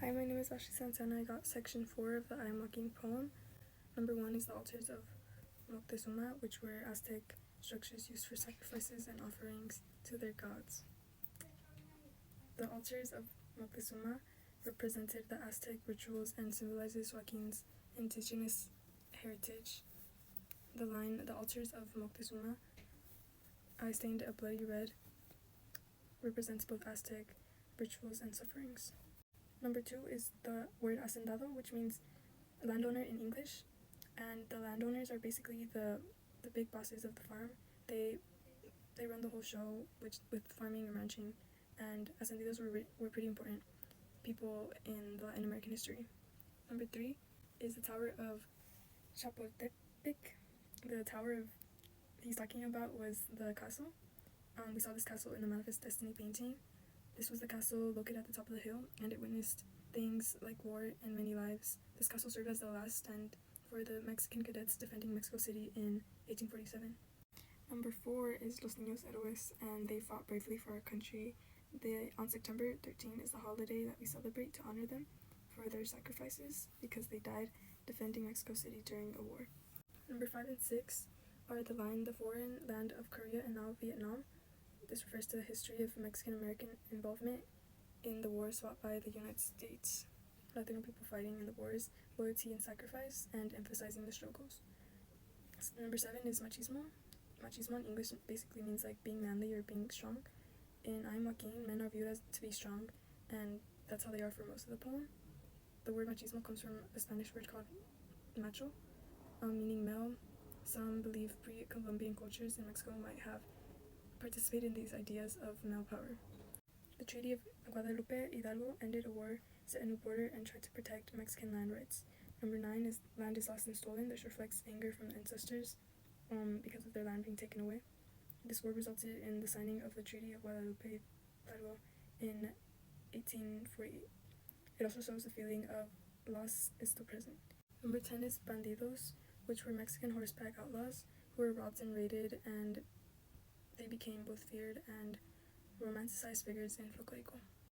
Hi, my name is Ashley Santana. I got section 4 of the I Am Joaquin poem. Number 1 is the altars of Moctezuma, which were Aztec structures used for sacrifices and offerings to their gods. The altars of Moctezuma represented the Aztec rituals and symbolizes Joaquin's indigenous heritage. The line, "The altars of Moctezuma, I stained a bloody red," represents both Aztec rituals and sufferings. Number 2 is the word hacendado, which means landowner in English, and the landowners are basically the big bosses of the farm. They run the whole show, with farming and ranching, and hacendados were pretty important people in Latin American history. Number 3 is the Tower of Chapultepec. The tower he's talking about was the castle. We saw this castle in the Manifest Destiny painting. This was the castle located at the top of the hill, and it witnessed things like war and many lives. This castle served as the last stand for the Mexican cadets defending Mexico City in 1847. Number 4 is Los Niños Héroes, and they fought bravely for our country. On September 13 is the holiday that we celebrate to honor them for their sacrifices because they died defending Mexico City during a war. Number 5 and 6 are the line, "The foreign land of Korea and now Vietnam." This refers to the history of Mexican-American involvement in the wars fought by the United States. Latino people fighting in the wars, loyalty and sacrifice, and emphasizing the struggles. Number 7 is machismo. Machismo in English basically means like being manly or being strong. In I Am Joaquin, men are viewed as to be strong, and that's how they are for most of the poem. The word machismo comes from a Spanish word called macho, meaning male. Some believe pre-Columbian cultures in Mexico might have participated in these ideas of male power. The Treaty of Guadalupe Hidalgo ended a war, set a new border, and tried to protect Mexican land rights. Number 9 is land is lost and stolen. This reflects anger from the ancestors because of their land being taken away. This war resulted in the signing of the Treaty of Guadalupe Hidalgo in 1848. It also shows the feeling of loss is still present. Number 10 is bandidos, which were Mexican horseback outlaws who were robbed and raided, and they became both feared and romanticized figures in folklorico.